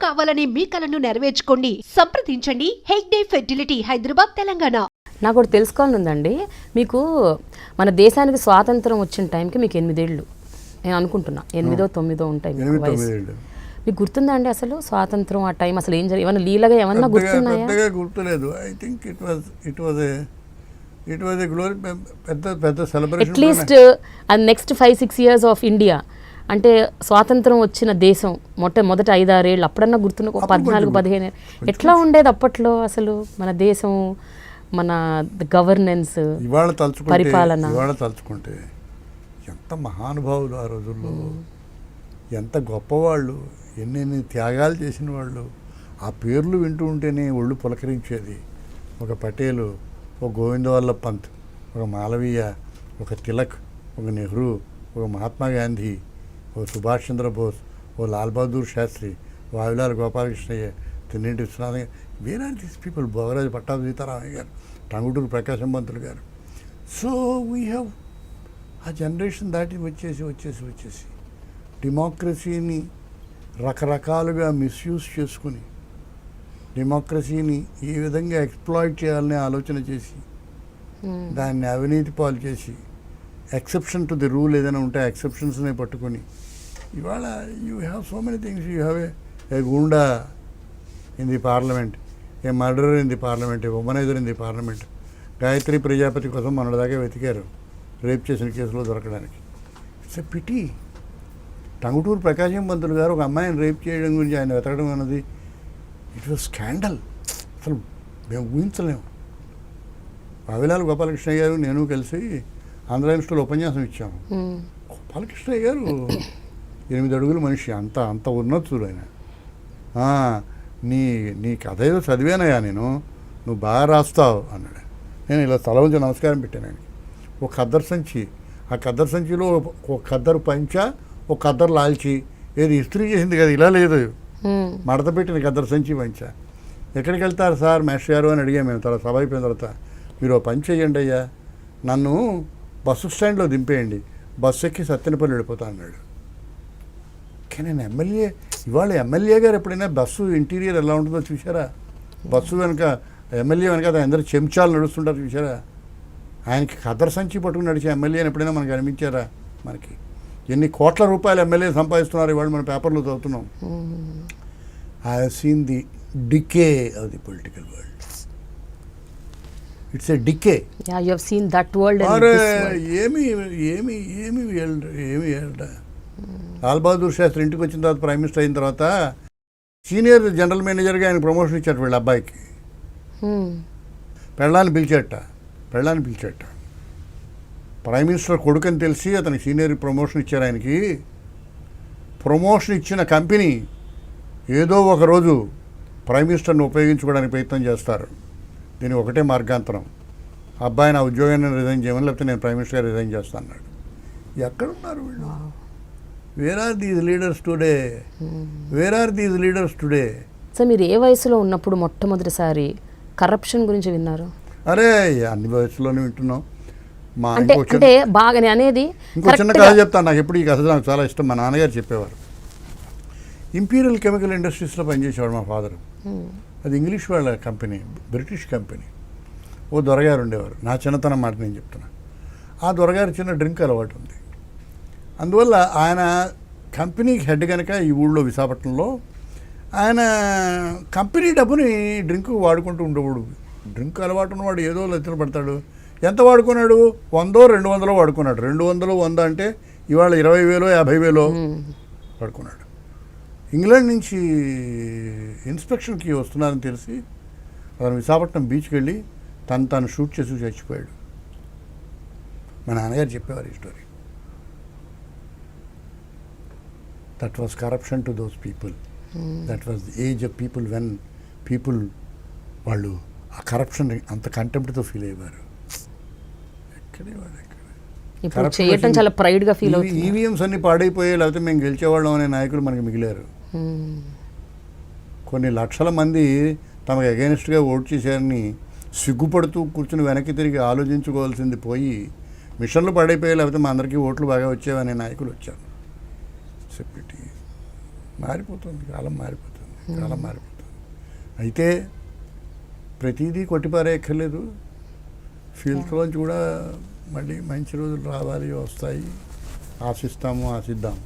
కావాలనే మీ కలను నెరవేర్చుకోండి. సంప్రదించండి హెగ్డే ఫెర్టిలిటీ, హైదరాబాద్, తెలంగాణ. నాకు ఒకటి తెలుసుకోవాలని ఉందండి. మీకు మన దేశానికి స్వాతంత్రం వచ్చిన టైంకి మీకు 8 ఏళ్ళు నేను అనుకుంటున్నా, 8, 9 ఉంటాయి వయసు. మీకు గుర్తుందా అండి అసలు స్వాతంత్రం ఆ టైం అసలు ఏం జరిగింది? ఏమన్నా లీలగా ఏమన్నా గుర్తున్నాయా? పెద్దగా గుర్తులేదు. I think it was a glory, పెద్ద సెలబ్రేషన్. అట్లీస్ట్ అది నెక్స్ట్ 5-6 ఇయర్స్ ఆఫ్ ఇండియా అంటే స్వాతంత్రం వచ్చిన దేశం మొదట 5-6 ఏళ్ళు అప్పుడన్నా గుర్తున్న 14-15 ఎట్లా ఉండేది అప్పట్లో అసలు మన దేశం, మన గవర్నెన్స్, పరిపాలన? ఇవాళ తలుచుకుంటే ఎంత మహానుభావులు ఆ రోజుల్లో, ఎంత గొప్పవాళ్ళు, ఎన్నెన్ని త్యాగాలు చేసిన వాళ్ళు. ఆ పేర్లు వింటూ ఉంటేనే ఒళ్ళు పులకరించేది. ఒక పటేలు, ఒక గోవిందవల్లభ్ పంత్, ఒక మాలవీయ, ఒక తిలక్, ఒక నెహ్రూ, ఒక మహాత్మా గాంధీ, ఓ సుభాష్ చంద్రబోస్, ఓ లాల్ బహదూర్ శాస్త్రి, వాయులాల్ గోపాలకృష్ణయ్య, తిన్నింటి Viswanath, where are these people, Bhogaraju Pattabhi Sitaramayya గారు, టంగుటూరు ప్రకాశం పంతులు గారు. So we have a generation దాటి వచ్చేసి డెమోక్రసీని రకరకాలుగా మిస్యూజ్ చేసుకుని, డెమోక్రసీని ఏ విధంగా ఎక్స్ప్లాయిట్ చేయాలనే ఆలోచన చేసి, దాన్ని అవినీతి పాలు చేసి, ఎక్సెప్షన్ టు ది రూల్ ఏదైనా ఉంటే ఎక్సెప్షన్స్నే పట్టుకొని, ఇవాళ you have so many things. You have a goonda in the parliament, a murderer in the parliament, a womaniser in the parliament. Gayatri Prajapati కోసం మొన్నటిదాకా వెతికారు రేప్ చేసిన కేసులో దొరకడానికి. It's a pity. Tanguturi Prakasam Pantulu గారు ఒక అమ్మాయిని రేప్ చేయడం గురించి ఆయన వెతకడం అన్నది ఇట్ వాజ్ స్కాండల్. అసలు మేము ఊహించలేము. వావిలాల్ గోపాలకృష్ణయ్య గారు నేను కలిసి ఆంధ్ర యూనివర్సిటీలో ఉపన్యాసం ఇచ్చాము. గోపాలకృష్ణయ్య గారు 8 అడుగుల మనిషి, అంత ఉన్నతుడు ఆయన. నీ కథ ఏదో చదివానయ్యా నేను, నువ్వు బాగా రాస్తావు అన్నాడు. నేను ఇలా తల ఉంచి నమస్కారం పెట్టాను ఆయనకి. ఒక ఖద్దరు సంచి, ఆ ఖద్దరు సంచిలో ఒక ఖద్దరు పంచ, ఒక ఖద్దరు లాల్చి, ఏది ఇస్త్రీ చేసింది కదా, ఇలా లేదు, మడత పెట్టిన ఖద్దరు సంచి పంచ. ఎక్కడికి వెళ్తారు సార్ మాస్టర్ గారు అని అడిగాము మేము. తర్వాత సభ అయిపోయిన తర్వాత, మీరు పని చేయండి అయ్యా, నన్ను బస్సు స్టాండ్లో దింపేయండి, బస్సు ఎక్కి సత్తెనపల్లి వెళ్ళిపోతా అన్నాడు. కానీ నేను ఎమ్మెల్యే, ఇవాళ ఎమ్మెల్యే గారు ఎప్పుడైనా బస్సు ఇంటీరియర్ ఎలా ఉంటుందో చూసారా? బస్సు వెనక ఎమ్మెల్యే వెనక అందరూ చెంచాలు నడుస్తుంటారు చూసారా? ఆయనకి ఖద్దరు సంచి పట్టుకుని నడిచే ఎమ్మెల్యేని ఎప్పుడైనా మనకు అనిపించారా? మనకి ఎన్ని కోట్ల రూపాయలు ఎమ్మెల్యే సంపాదిస్తున్నారు ఇవాళ మన పేపర్లో చదువుతున్నాం. I have seen the decay of the political world. It's a decay. Yeah, you have seen that world. ఏమి లాల్ బహదూర్ శాస్త్రి ఇంటికి వచ్చిన తర్వాత, ప్రైమ్ మినిస్టర్ అయిన తర్వాత, సీనియర్ జనరల్ మేనేజర్గా ఆయన ప్రమోషన్ ఇచ్చారు వీళ్ళ అబ్బాయికి. పెళ్ళాన్ని పిలిచాట. ప్రైమ్ మినిస్టర్ కొడుకని తెలిసి అతనికి సీనియర్ ప్రమోషన్ ఇచ్చారు. ఆయనకి ప్రమోషన్ ఇచ్చిన కంపెనీ ఏదో ఒకరోజు ప్రైమ్ మినిస్టర్ని ఉపయోగించుకోవడానికి ప్రయత్నం చేస్తారు. దీనికి ఒకటే మార్గాంతరం, అబ్బాయి నా ఉద్యోగాన్ని రిజైన్ చేయమని, లేకపోతే నేను ప్రైమ్ మినిస్టర్గా రిజైన్ చేస్తాను అన్నాడు. ఎక్కడున్నారు వీళ్ళు? Where are these leaders today? Sir, మీరు ఏ వయసులో ఉన్నప్పుడు మొట్టమొదటిసారి కరప్షన్ గురించి విన్నారు? అరే, అన్ని వయసులోనే వింటున్నాం. అంటే బాగా అనేది ఇంకో చిన్న కథ చెప్తాను. నాకు ఎప్పుడు ఈ కథ నాకు చాలా ఇష్టం. మా నాన్నగారు చెప్పేవారు. ఇంపీరియల్ కెమికల్ ఇండస్ట్రీస్లో పనిచేసేవాడు మా ఫాదర్. అది ఇంగ్లీష్ వాళ్ళ కంపెనీ, బ్రిటిష్ కంపెనీ. ఓ దొరగారు ఉండేవారు. నా చిన్నతనం మాట నేను చెప్తున్నా. ఆ దొరగారు చిన్న డ్రింక్ అలవాటు ఉంది. అందువల్ల ఆయన కంపెనీకి హెడ్ కనుక ఈ ఊళ్ళో విశాఖపట్నంలో ఆయన కంపెనీ డబ్బుని డ్రింక్ వాడుకుంటూ ఉండేవాడు. డ్రింక్ అలవాటు ఉన్నవాడు ఏదో లెక్కలు పడతాడు. ఎంత వాడుకున్నాడు? 100-200 వాడుకున్నాడు. 200-100 అంటే ఇవాళ 20,000-50,000 వాడుకున్నాడు. ఇంగ్లాండ్ నుంచి ఇన్స్పెక్షన్కి వస్తున్నారని తెలిసి అతను విశాఖపట్నం బీచ్కి వెళ్ళి తను షూట్ చేసి చచ్చిపోయాడు. మా నాన్నగారు చెప్పేవారు ఈ story. That was corruption to those people. That was the age of people when people వాళ్ళు ఆ కరప్షన్ అంత కంటెంప్ట్తో ఫీల్ అయ్యేవారు. ఈవీఎంస్ అన్ని పాడైపోయాయి, లేకపోతే మేము గెలిచేవాళ్ళం అనే నాయకులు మనకి మిగిలారు. కొన్ని లక్షల మంది తమకు అగైనెస్ట్గా ఓట్ చేశారని సిగ్గుపడుతూ కూర్చుని వెనక్కి తిరిగి ఆలోచించుకోవాల్సింది పోయి, మిషన్లు పాడైపోయాయి, లేకపోతే మా అందరికీ ఓట్లు బాగా వచ్చేవనే నాయకులు వచ్చారు. సెక్యూరిటీ మారిపోతుంది, కాలం మారిపోతుంది. కాలం మారిపోతుంది. అయితే ప్రతిదీ కొట్టిపారేయక్కర్లేదు. ఫీల్డ్లోంచి కూడా మళ్ళీ మంచి రోజులు రావాలి, వస్తాయి, ఆశిద్దాం.